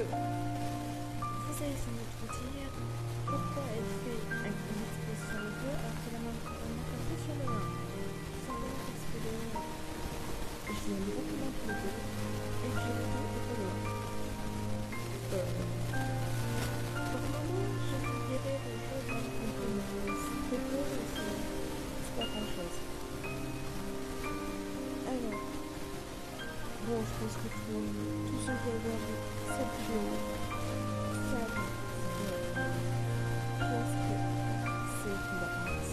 vous allez sans doute vous dire pourquoi elle fait une exposition sur le 2 alors que la main n'a pas fait sur le 1. Tout simplement parce que le 1, je l'aime beaucoup moins que le 2 et que le 2 est pas le 1. Pour le moment, je vous dirais de jouer dans le compromis. C'est beau, mais c'est pas grand chose. Alors, bon, je pense que tous ceux qui ont regardé cette vidéo savent qu'est-ce que c'est une vacance.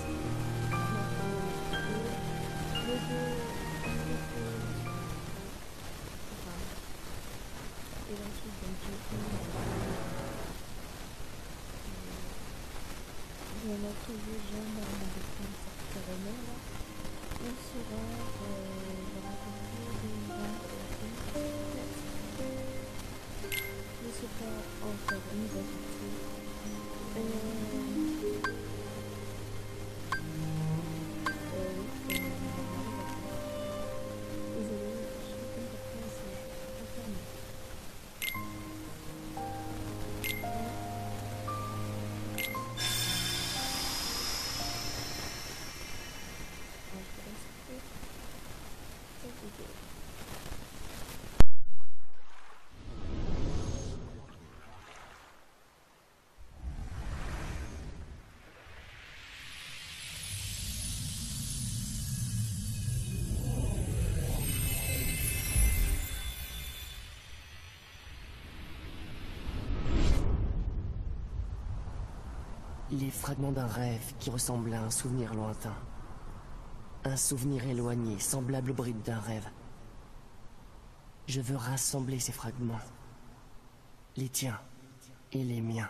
Le 2, enfin, et ensuite, donc, j'ai un autre jeu, j'aime de faire cette caramel là. On sera dans la je sais pas encore une vérité. Désolée, je suis complètement enfermée. Je te laisse écouter cette vidéo. Les fragments d'un rêve qui ressemble à un souvenir lointain. Un souvenir éloigné, semblable aux bribes d'un rêve. Je veux rassembler ces fragments. Les tiens et les miens.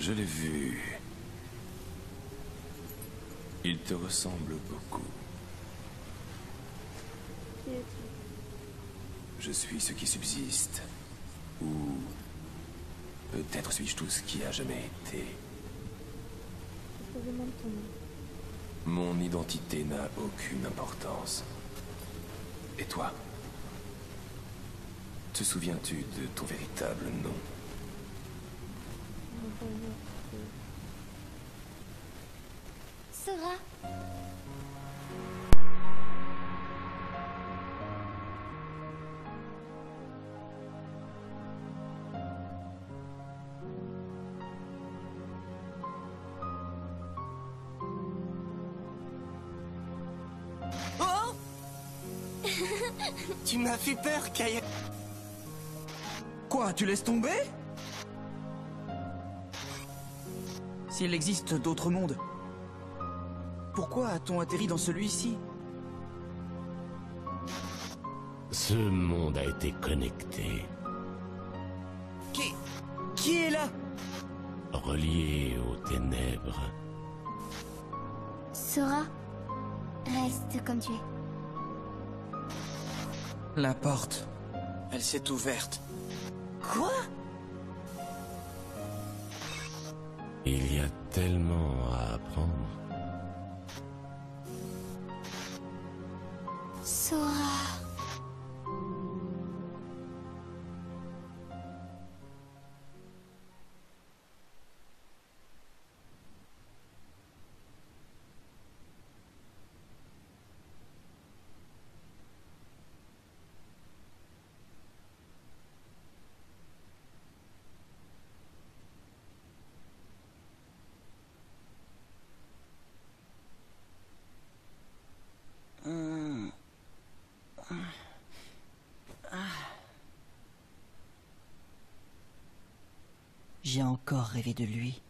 Je l'ai vu. Il te ressemble beaucoup. Qui es-tu? Je suis ce qui subsiste. Ou peut-être suis-je tout ce qui a jamais été. Je te demande ton nom. Mon identité n'a aucune importance. Et toi? Te souviens-tu de ton véritable nom? Mon prénom, Sora. Oh! Tu m'as fait peur, Kaya. Quoi, tu laisses tomber? S'il existe d'autres mondes, pourquoi a-t-on atterri dans celui-ci? Ce monde a été connecté, Qui est là? relié aux ténèbres. Sora, reste comme tu es. La porte, elle s'est ouverte. Quoi? Il y a tellement à apprendre. Sora. J'ai encore rêvé de lui.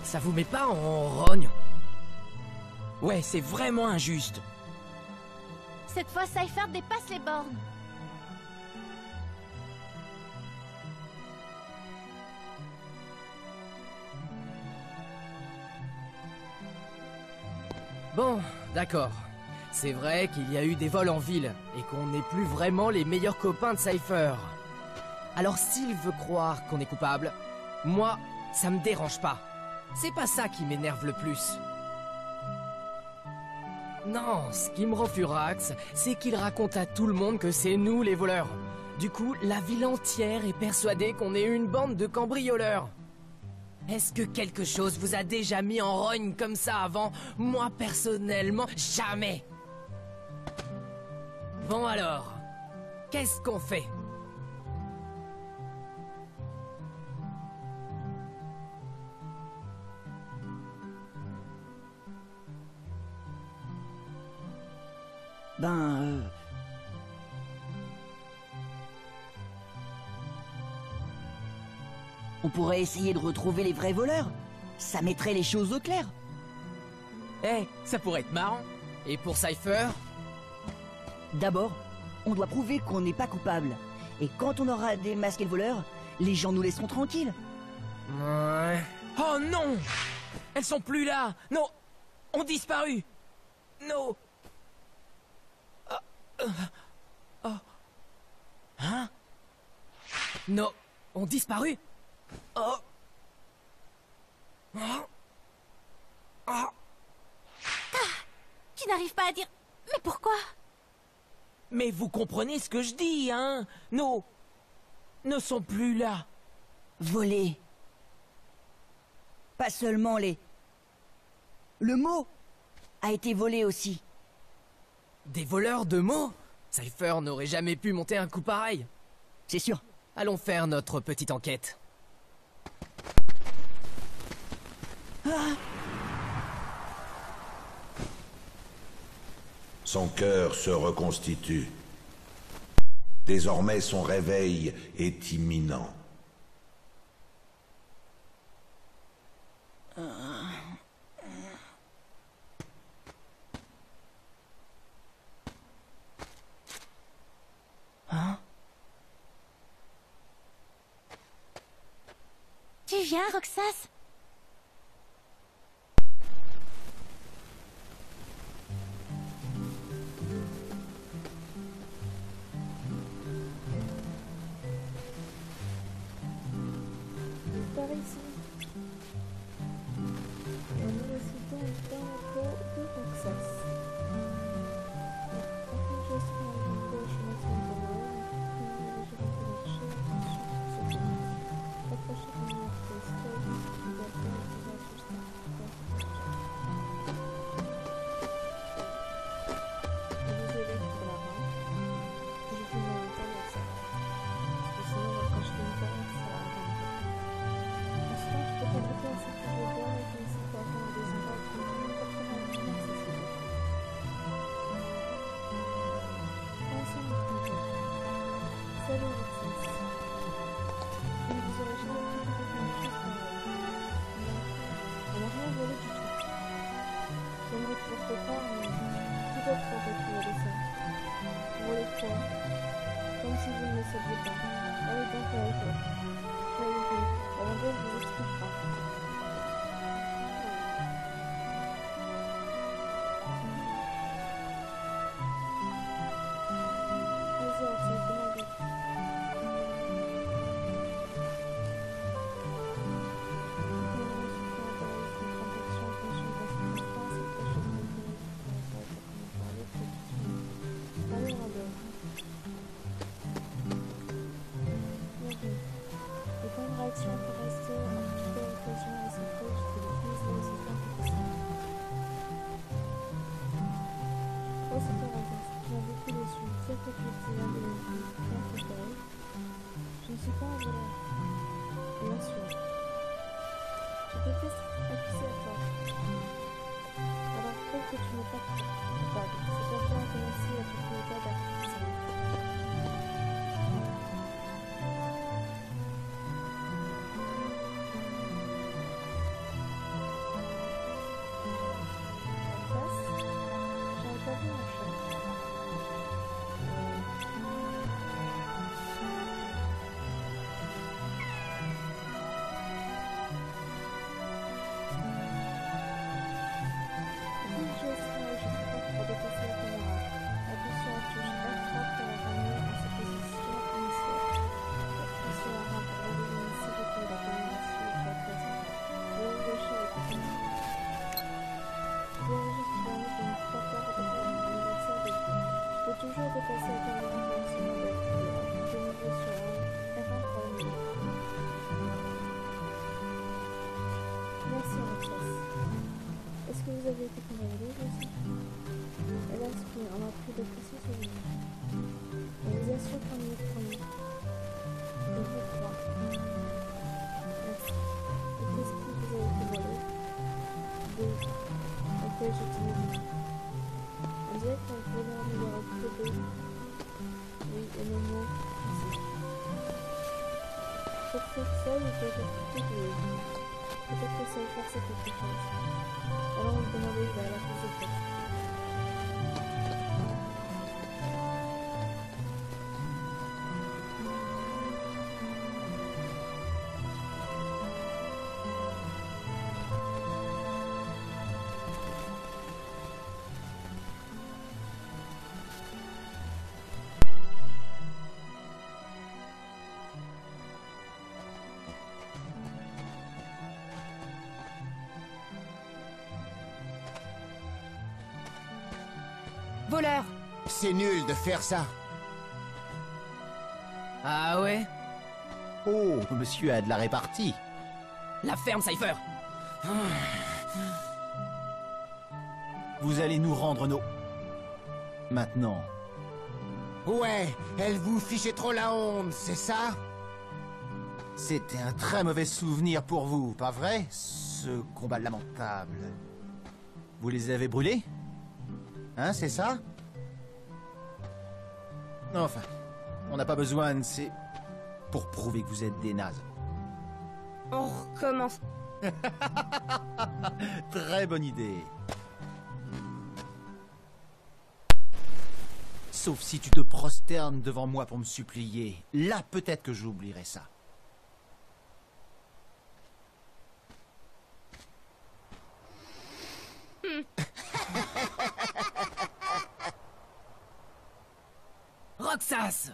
Ça vous met pas en rogne? Ouais, c'est vraiment injuste. Cette fois, Cypher dépasse les bornes. Bon, d'accord. C'est vrai qu'il y a eu des vols en ville, et qu'on n'est plus vraiment les meilleurs copains de Cypher. Alors s'il veut croire qu'on est coupable, moi, ça me dérange pas. C'est pas ça qui m'énerve le plus. Non, ce qui me rend furax, c'est qu'il raconte à tout le monde que c'est nous les voleurs. Du coup, la ville entière est persuadée qu'on est une bande de cambrioleurs. Est-ce que quelque chose vous a déjà mis en rogne comme ça avant? Moi, personnellement, jamais. Bon alors, qu'est-ce qu'on fait? On pourrait essayer de retrouver les vrais voleurs. Ça mettrait les choses au clair. Eh, ça pourrait être marrant. Et pour Cypher? D'abord, on doit prouver qu'on n'est pas coupable. Et quand on aura démasqué le voleur, les gens nous laisseront tranquilles. Ouais. Oh non! Elles sont plus là! Non! Ont disparu! Non! Hein? Non, ont disparu. Oh. Oh. Oh. Tu n'arrives pas à dire... Mais pourquoi? Mais vous comprenez ce que je dis, hein? Nos... ne sont plus là. Volés. Pas seulement les... Le mot a été volé aussi. Des voleurs de mots? Cypher n'aurait jamais pu monter un coup pareil. C'est sûr. Allons faire notre petite enquête. Son cœur se reconstitue. Désormais, son réveil est imminent. Tu viens, Roxas? Par ici. Et nous voici donc dans la peau de Roxas. Je suis en gauche, je me tiens de l'eau. Je vais marcher. Approchez de mon test. Je dois faire des ajustements. Vous allez pour la main. Je vous mets en temps avec ça. Parce que sinon, quand je fais une part, ça va rien. Ensuite, je peux fabriquer un circuit de bois avec une séparation des endroits qui sont parfaitement accessibles. Ensemble, salut Roxas. Je ne vous aurais jamais cru que quelque chose pareil. On n'a rien volé du tout. J'aimerais pouvoir te croire, mais peut-être aurait-tu volé ça. Volé quoi? Comme si vous ne le saviez pas. Allez donc avec toi. Allez, la vendeuse vous expliquera. Vas-y, Roxas, demande. Réaction pour rester en toute occasion à sa poche de l'église de l'assistant professionnel. Oh, c'est pas Roxas, tu m'as beaucoup déçu. C'est que tu es l'un de mes clients préférés. Je ne suis pas un voleur. Bien sûr. Je déteste accuser à tort. Alors, prouve que tu n'es pas coupable. C'est pas toi que merci à ton état d'artisan. Toujours dépasser la caméra dans ce modèle de nouveau sur un R1 pour le milieu. Merci Roxas. Est-ce que vous avez été condamné aussi? Hélas, oui, on a pris de précieux souvenirs. On vous assure qu'on y est promis. Je vous crois. Merci. Et qu'est-ce qui vous a été volé? Des... auquel je tenais beaucoup. On dirait qu'on voleur nous aurait coupé. Oui, et le mot physique. Pour faire ça, il peut être tout doué. Peut-être que ça va faire c'est quelque chose. Alors on va demander à la prise de tête. Voleur! C'est nul de faire ça. Ah ouais? Oh, monsieur a de la répartie. La ferme, Cypher! Vous allez nous rendre nos... Maintenant. Ouais, elle vous fichait trop la honte, c'est ça? C'était un très mauvais souvenir pour vous, pas vrai? Ce combat lamentable. Vous les avez brûlés? Hein, c'est ça? Enfin, on n'a pas besoin de ces... pour prouver que vous êtes des nazes. On recommence. Très bonne idée. Sauf si tu te prosternes devant moi pour me supplier. Là, peut-être que j'oublierai ça. Roxas!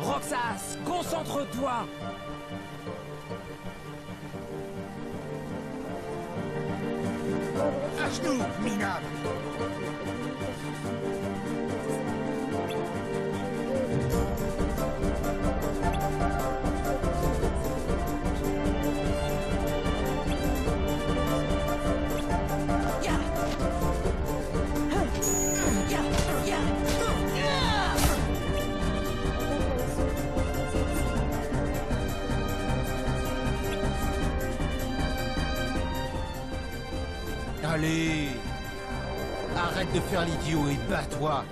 Roxas, concentre-toi! À genoux, minable! Allez! Arrête de faire l'idiot et bats-toi!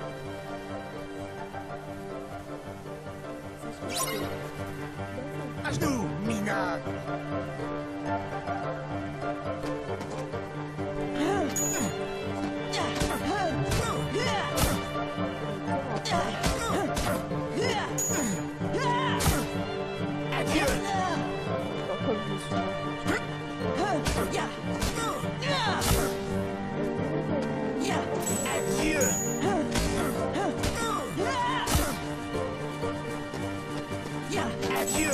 À genoux, minable! Adieu! Adieu! Adieu!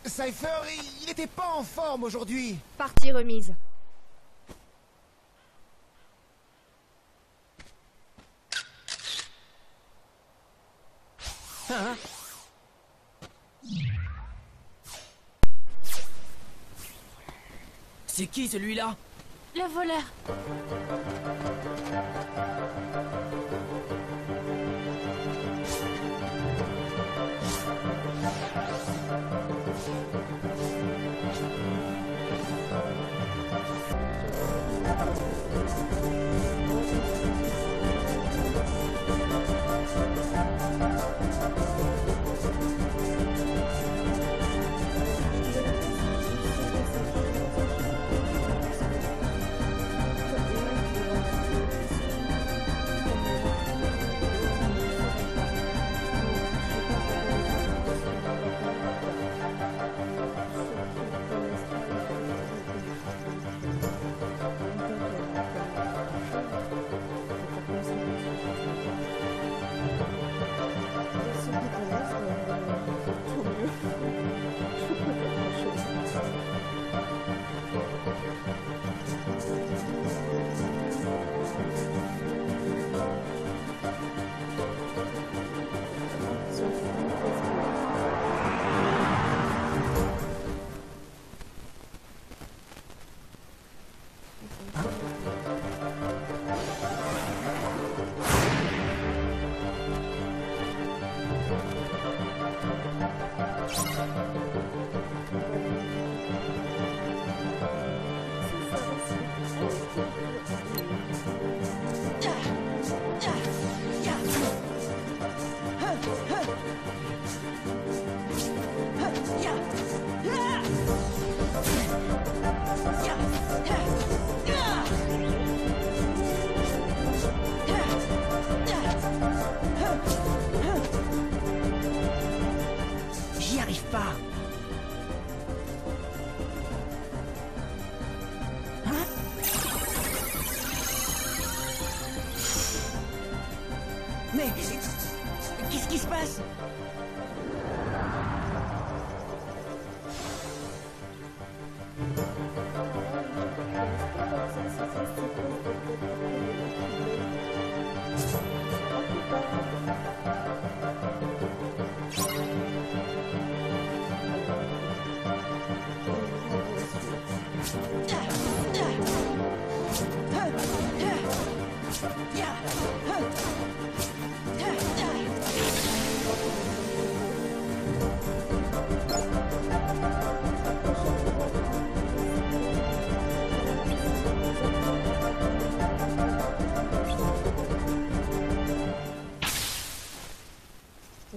Cypher, il était pas en forme aujourd'hui. Partie remise. Hein? C'est qui celui-là? Le voleur.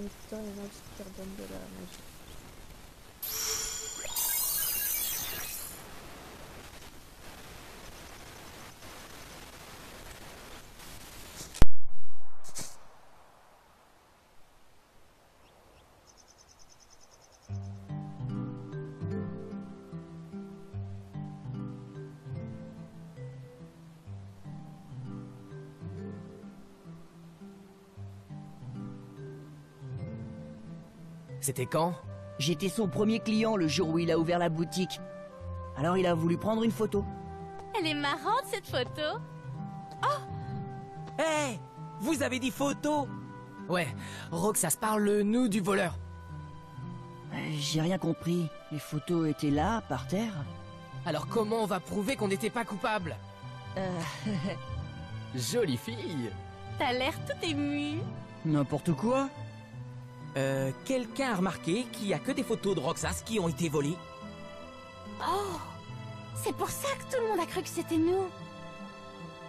Et putain, il y en a qui redonnent de la magie. C'était quand? J'étais son premier client le jour où il a ouvert la boutique. Alors il a voulu prendre une photo. Elle est marrante cette photo. Hé, vous avez dit photo? Ouais, Roxas parle le nous du voleur. J'ai rien compris. Les photos étaient là, par terre. Alors comment on va prouver qu'on n'était pas coupable? Jolie fille. T'as l'air tout ému. N'importe quoi. Quelqu'un a remarqué qu'il n'y a que des photos de Roxas qui ont été volées? Oh, c'est pour ça que tout le monde a cru que c'était nous.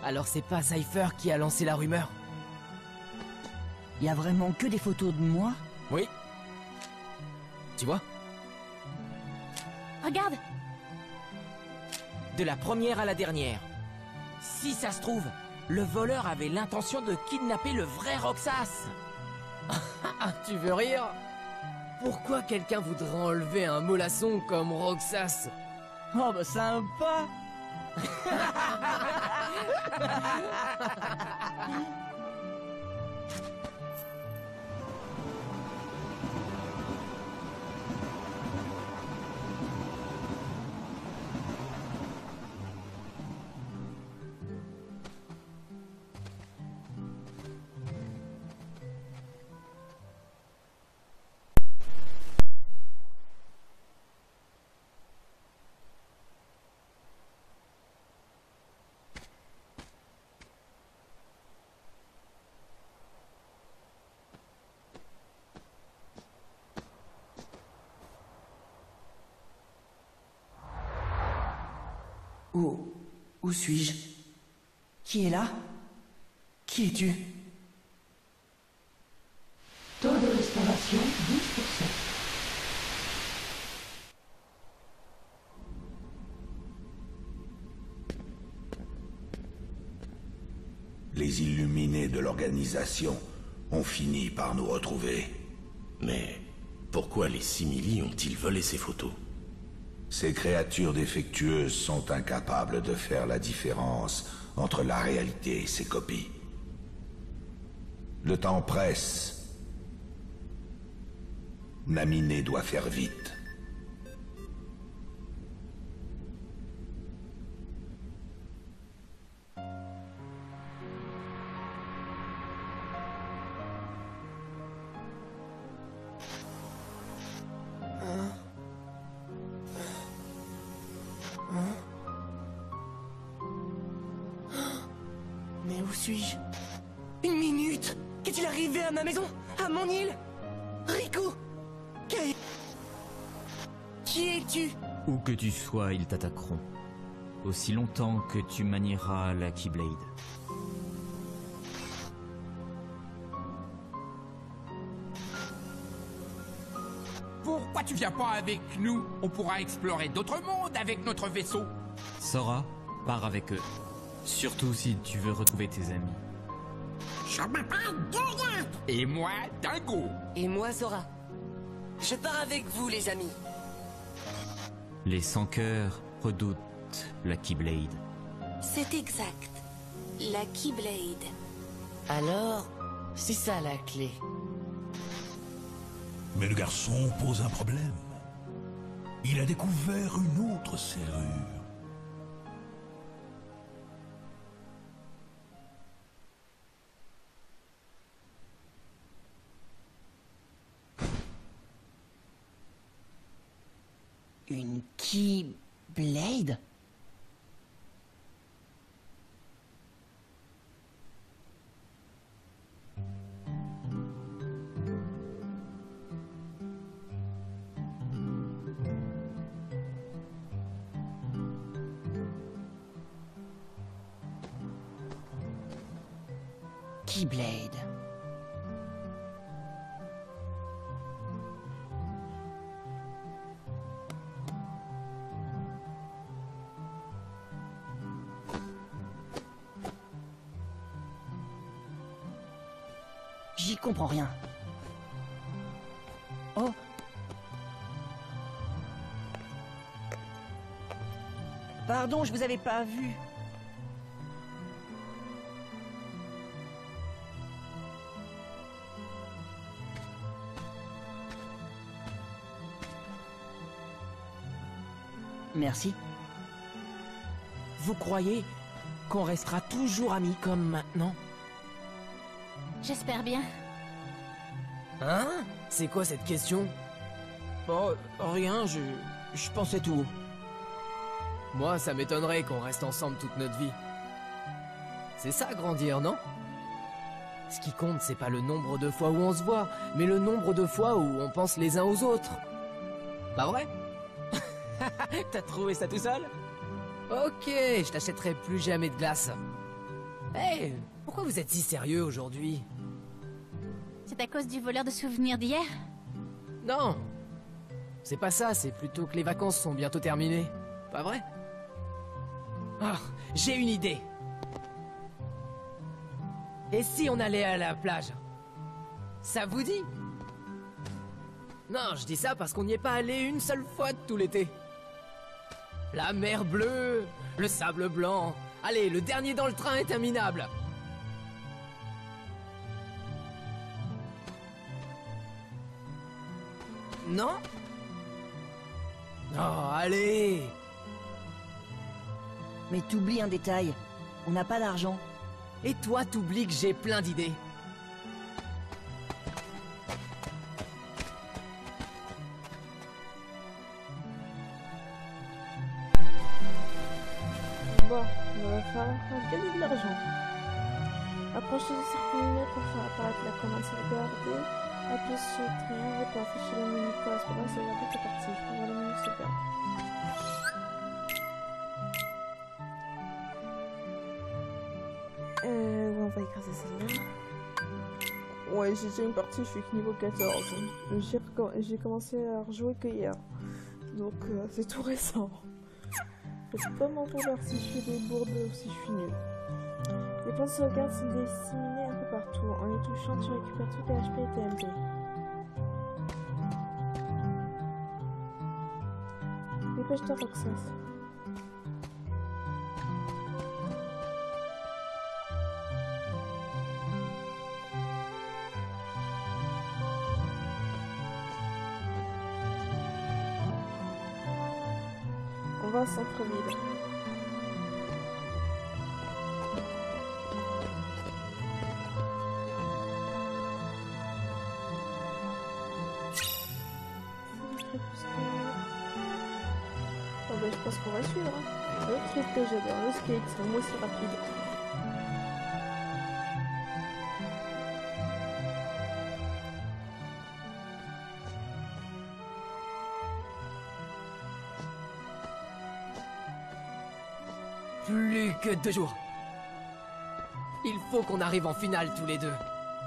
Alors c'est pas Cypher qui a lancé la rumeur? Il y a vraiment que des photos de moi? Oui. Tu vois? Regarde. De la première à la dernière. Si ça se trouve, le voleur avait l'intention de kidnapper le vrai Roxas. Tu veux rire? Pourquoi quelqu'un voudrait enlever un mollasson comme Roxas? Oh bah sympa. Où suis-je? Qui est là? Qui es-tu? Taux de restauration 10%. Les illuminés de l'organisation ont fini par nous retrouver. Mais pourquoi les Simili ont-ils volé ces photos? Ces créatures défectueuses sont incapables de faire la différence entre la réalité et ses copies. Le temps presse. Naminé doit faire vite. Mais où suis-je? Une minute! Qu'est-il arrivé à ma maison? À mon île? Riku! Qui es-tu? Où que tu sois, ils t'attaqueront. Aussi longtemps que tu manieras la Keyblade. Pourquoi tu viens pas avec nous? On pourra explorer d'autres mondes avec notre vaisseau. Sora, pars avec eux. Surtout si tu veux retrouver tes amis. Je m'appelle Goliath. Et moi, Dingo. Et moi, Zora. Je pars avec vous, les amis. Les sans-cœurs redoutent la Keyblade. C'est exact. La Keyblade. Alors, c'est ça la clé. Mais le garçon pose un problème. Il a découvert une autre serrure. Une Keyblade? Keyblade. J'y comprends rien. Oh. Pardon, je vous avais pas vu. Merci. Vous croyez qu'on restera toujours amis comme maintenant? J'espère bien. Hein? C'est quoi cette question? Oh, rien, je pensais tout haut. Moi, ça m'étonnerait qu'on reste ensemble toute notre vie. C'est ça, grandir, non? Ce qui compte, c'est pas le nombre de fois où on se voit, mais le nombre de fois où on pense les uns aux autres. Pas vrai? T'as trouvé ça tout seul? Ok, je t'achèterai plus jamais de glace. Hey, pourquoi vous êtes si sérieux aujourd'hui? C'est à cause du voleur de souvenirs d'hier? Non. C'est pas ça, c'est plutôt que les vacances sont bientôt terminées. Pas vrai? Ah, j'ai une idée. Et si on allait à la plage? Ça vous dit? Non, je dis ça parce qu'on n'y est pas allé une seule fois de tout l'été. La mer bleue, le sable blanc. Allez, le dernier dans le train interminable. Non? Oh, allez! Mais t'oublies un détail. On n'a pas d'argent. Et toi, t'oublies que j'ai plein d'idées. Bon, il va falloir gagner de l'argent. Approchez le cercle lumineux pour faire apparaître la commande sauvegardée. Appuyez sur le triangle pour afficher le menu correspondant à sauvegarder ta partie. On va le menu sauvegarde. Ouais, on va écraser celle-là. Ouais, j'ai déjà une partie, je suis que niveau 14. J'ai commencé à rejouer que hier. Donc, c'est tout récent. Faut pas m'en vouloir si je fais des bourdes ou si je suis nulle. Les points de sauvegarde sont disséminés un peu partout. En les touchant, tu récupères tous les HP et TMP. Dépêche-toi, Roxas. On va au centre-ville. Oh bah, je pense qu'on va suivre. Hein. Le truc que j'adore, le skate, c'est moi aussi rapide. Plus que 2 jours. Il faut qu'on arrive en finale tous les deux.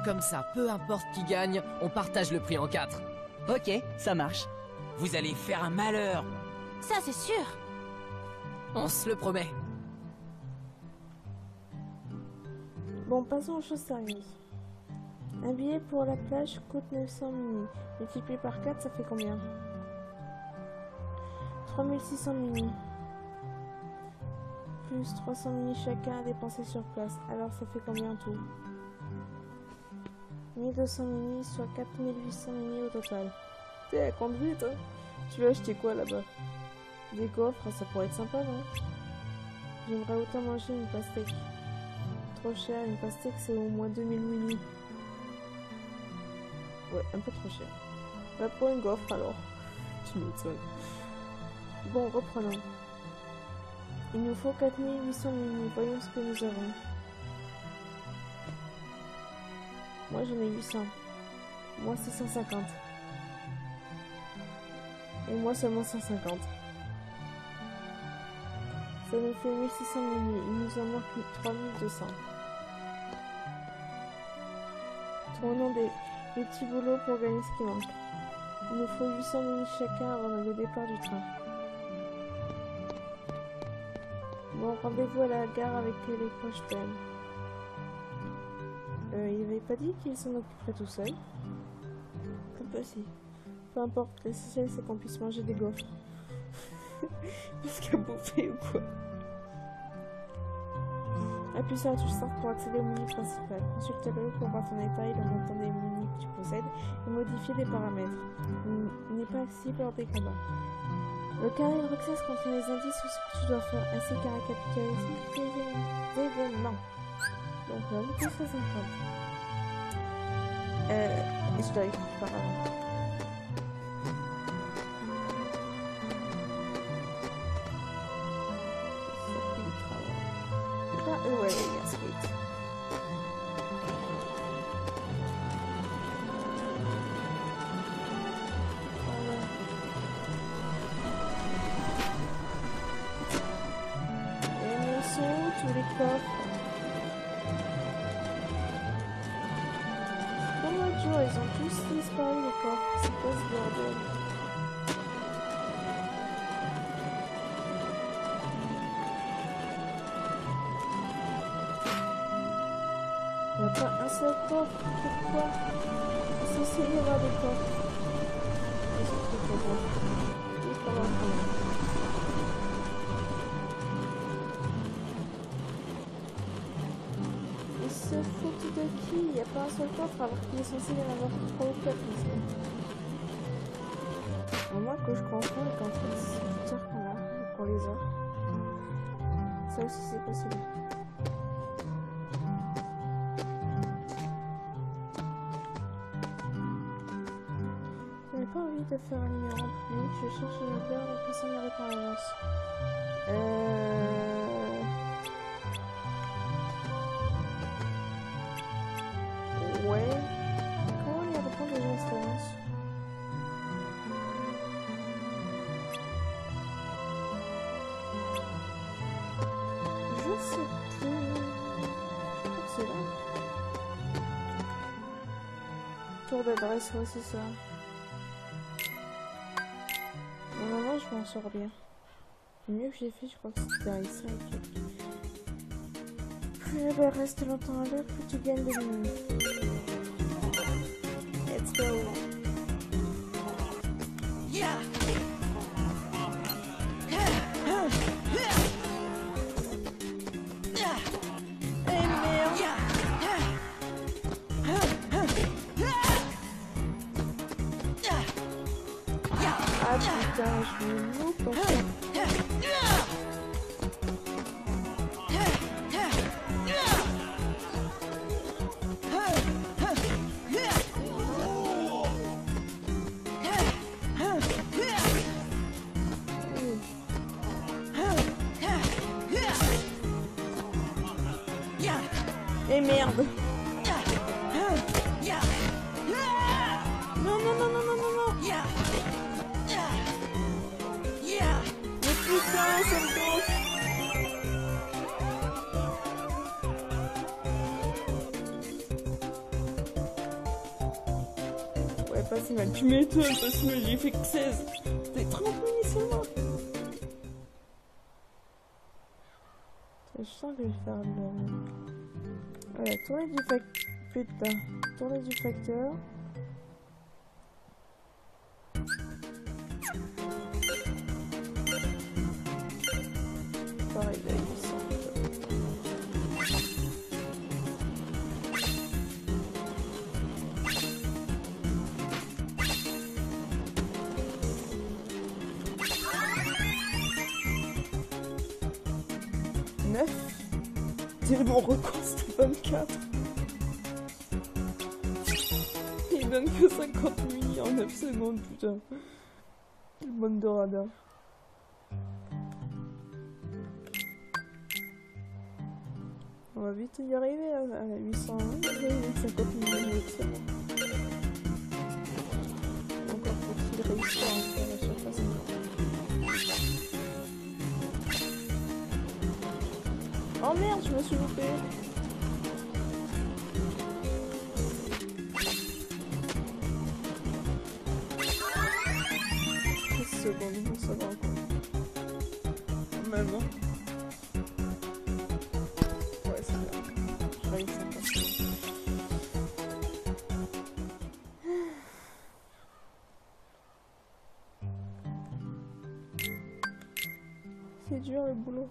Comme ça, peu importe qui gagne, on partage le prix en 4. Ok, ça marche. Vous allez faire un malheur. Ça, c'est sûr. On se le promet. Bon, passons aux choses sérieuses. Un billet pour la plage coûte 900 mini. Multiplié par 4, ça fait combien? 3600 mini. Plus 300 mini chacun à dépenser sur place. Alors ça fait combien en tout? 1200 mini, soit 4800 mini au total. T'es compte vite, hein. Tu veux acheter quoi là-bas? Des coffres, ça pourrait être sympa, non? J'aimerais autant manger une pastèque. Trop cher, une pastèque c'est au moins 2000 mini. Ouais, un peu trop cher. Va pour une gaufre alors. Tu m'étonnes. Bon, reprenons. Il nous faut 4800 mini. Voyons ce que nous avons. Moi j'en ai 800. Moi 650. Et moi seulement 150. Ça nous fait 1600 mini. Il nous en manque 3200. Prenons des petits boulots pour gagner ce qui manque. Il nous faut 800 minutes chacun avant le départ du train. Bon, rendez-vous à la gare avec les poches pleines. Il avait pas dit qu'il s'en occuperait tout seul. Un peu si. Peu importe, l'essentiel c'est qu'on puisse manger des gaufres. Parce qu'à bouffer ou quoi. Appuie sur la touche start pour accéder au menu principal. Consulte-le pour voir ton état et le montant des menus que tu possèdes et modifier des paramètres. Il n'est pas accessible lors des combats. Le carré Roxas contient les indices sur ce que tu dois faire, ainsi qu'un récapitulatif des événements. Donc là, on peut faire 50. Et je dois écrire par avant. Ouais, yes, wait. Et nous sommes tous les coffres. Oh my god, ils ont tous disparu les coffres. C'est quoi ce bordel? Il n'y a pas un seul coffre, pourquoi? C'est censé y avoir des coffres. Qu'est-ce que tu peux voir? Oui, pas mal. Ils se foutent de qui? Il n'y a pas un seul coffre alors qu'il est censé y en avoir 3 ou 4 ici. Moi que je comprends et qu'en fait c'est tard qu'on a, qu'on les a. Ça aussi c'est possible. Pas envie de faire un numéro en public, je cherche une heure et personne n'arrive par l'avance. Ouais. Comment on y répond déjà à cette annonce? Je sais plus. Je crois que c'est là. Tour d'adresse, ouais, c'est ça. Normalement, je m'en sors bien. Le mieux que j'ai fait, je crois que c'était derrière ça. Plus le verre reste longtemps à l'heure, plus tu gagnes de minutes. Let's go. Yeah. Ah putain, je me loupe en fait. Et merde. Non, non, non, non, non, non, non. Mais putain, ça me gonfle. Ouais, pas si mal. Tu m'étonnes parce que j'ai fait que 16. T'es 30 minutes seulement. Je sens que je vais faire de... Voilà, tournée du facteur. Putain, tournée du facteur. Pareil, là, il sent. C'est mon record, c'était 24. Il donne que 50 mini en 9 secondes, putain. Le monde de radar. On va vite y arriver à la 800, 50 minutes. Encore faut-il réussir à faire la surface. Oh merde, je me suis loupé. même. Hein. Ouais, c'est bien. Je vais ça passer. C'est dur le boulot.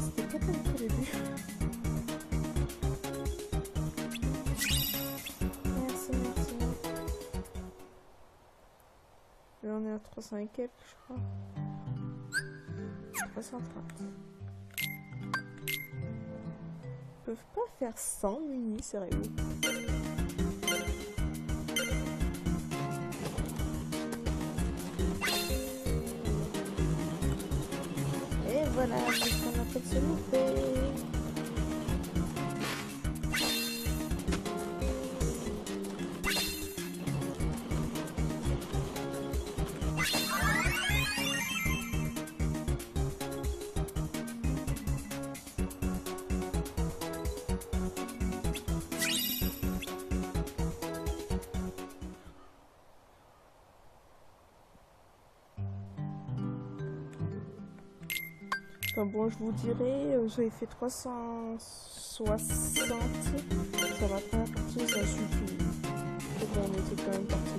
C'était pas comme au début. Merci. Là on est à 300 et quelques, je crois. 330. Ils peuvent pas faire 100 munis, sérieux. Et voilà, c'est ce qu'on appelle se louper. Enfin bon, je vous dirai, j'avais fait 360 sur la première partie, ça suffit. Et bon, on était quand même parti.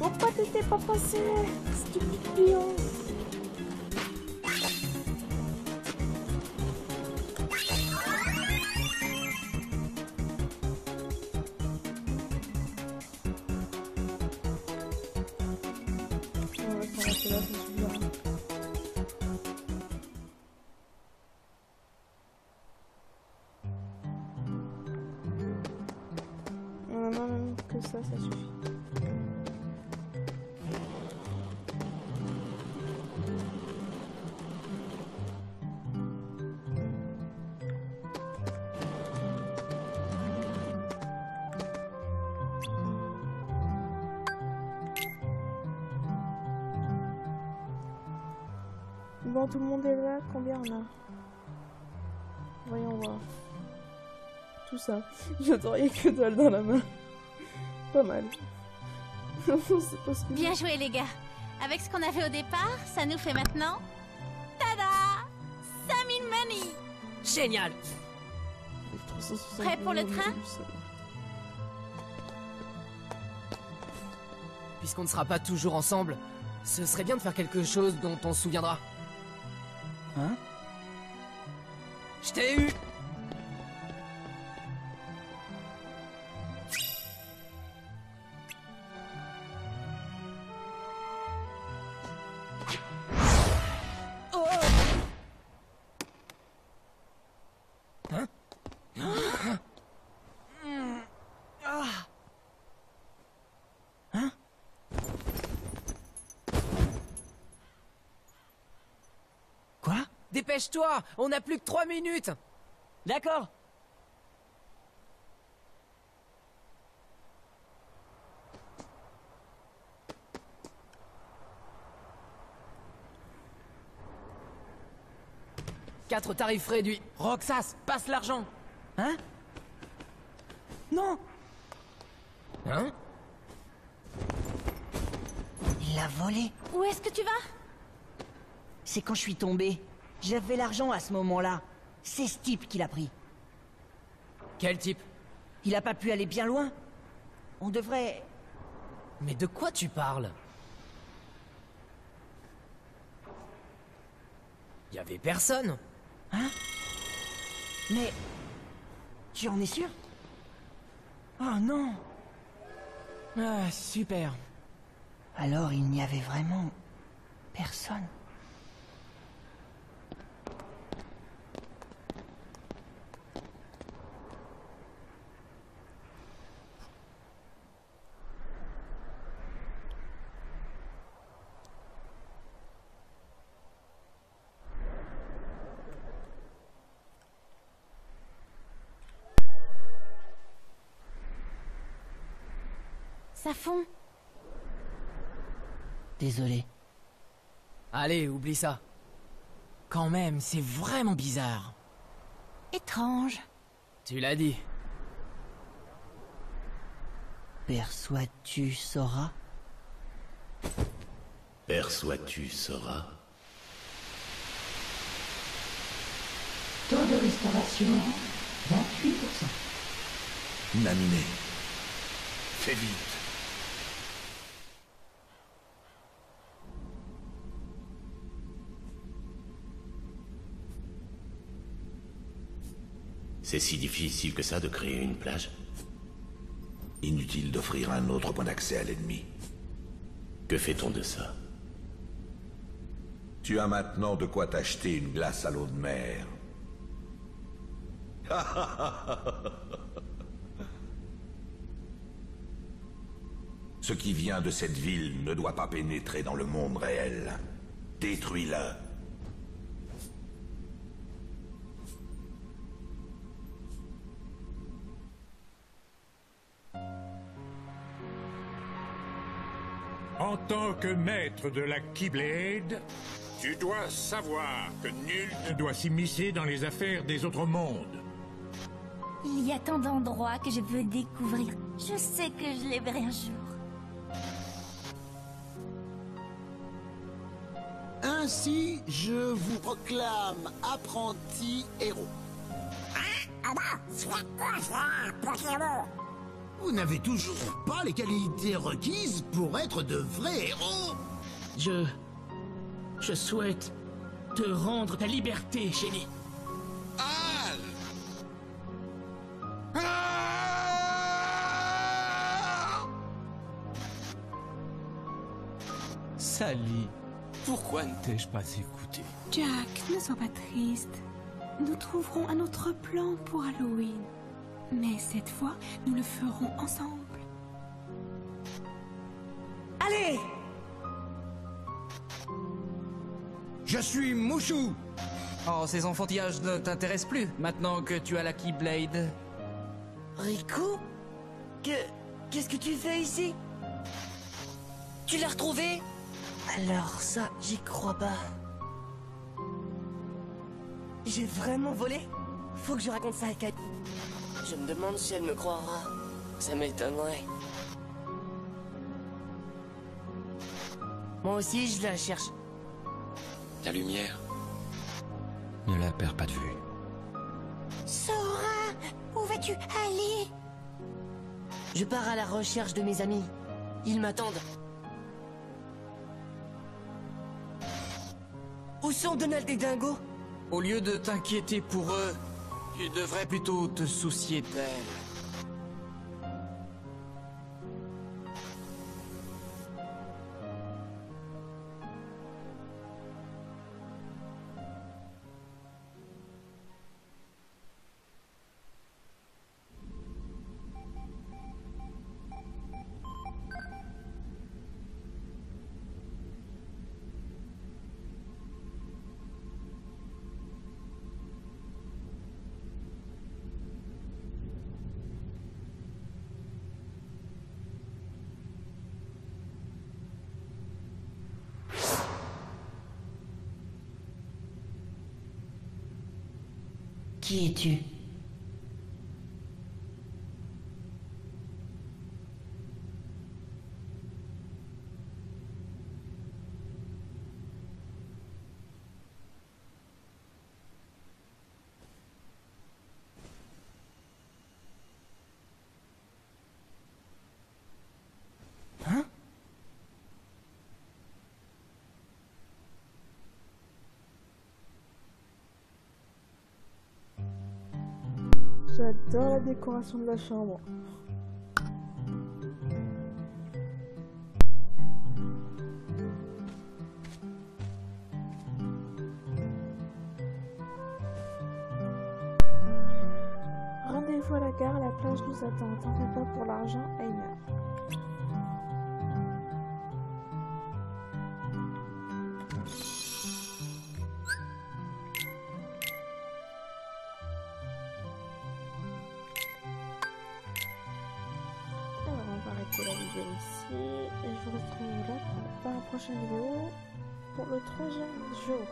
Pourquoi t'étais pas passé, stupide pion? Même que ça suffit. Bon, tout le monde est là, combien on a? Voyons voir. Tout ça. J'adorais que dalle dans la main. Pas mal. C'est pas ce que bien joué les gars. Avec ce qu'on avait au départ, ça nous fait maintenant... Tada 5000 money. Génial. Prêt pour le train? Puisqu'on ne sera pas toujours ensemble, ce serait bien de faire quelque chose dont on se souviendra. Hein? Je t'ai eu. Dépêche-toi, on n'a plus que 3 minutes. D'accord. Quatre tarifs réduits. Roxas, passe l'argent. Hein? Non. Hein? Il l'a volé. Où est-ce que tu vas? C'est quand je suis tombé. J'avais l'argent à ce moment-là. C'est ce type qui l'a pris. Quel type? Il a pas pu aller bien loin. On devrait... Mais de quoi tu parles? Y avait personne. Hein? Mais... Tu en es sûr? Oh non! Ah, super. Alors il n'y avait vraiment... personne. ça fond. Désolé. Allez, oublie ça. Quand même, c'est vraiment bizarre. Étrange. Tu l'as dit. Perçois-tu, Sora? Perçois-tu, Sora? Taux de restauration 28%. Naminé. Fais vite. C'est si difficile que ça de créer une plage? Inutile d'offrir un autre point d'accès à l'ennemi. Que fait-on de ça? Tu as maintenant de quoi t'acheter une glace à l'eau de mer. Ce qui vient de cette ville ne doit pas pénétrer dans le monde réel. Détruis-le. En tant que maître de la Keyblade, tu dois savoir que nul ne doit s'immiscer dans les affaires des autres mondes. Il y a tant d'endroits que je veux découvrir. Je sais que je les verrai un jour. Ainsi, je vous proclame apprenti héros. Vous n'avez toujours pas les qualités requises pour être de vrais héros. Je souhaite te rendre ta liberté, Shelly. Sally, pourquoi ne t'ai-je pas écouté? Jack, ne sois pas triste. Nous trouverons un autre plan pour Halloween. Mais cette fois, nous le ferons ensemble. Allez! Je suis Mouchou. Oh, ces enfantillages ne t'intéressent plus, maintenant que tu as la Keyblade. Riku? Qu'est-ce que tu fais ici? Tu l'as retrouvé? Alors ça, j'y crois pas. J'ai vraiment volé? Faut que je raconte ça à Kate. Je me demande si elle me croira. Ça m'étonnerait. Moi aussi, je la cherche. La lumière. Ne la perds pas de vue. Sora, où vas-tu aller? Je pars à la recherche de mes amis. Ils m'attendent. Où sont Donald et Dingo? Au lieu de t'inquiéter pour eux, tu devrais plutôt te soucier d'elle. Qui es-tu? J'adore la décoration de la chambre. Rendez-vous à la gare, la plage nous attend. T'en fais pas pour l'argent, Aina. Alors on va arrêter la vidéo ici et je vous retrouve là dans la prochaine vidéo pour le 3e jour.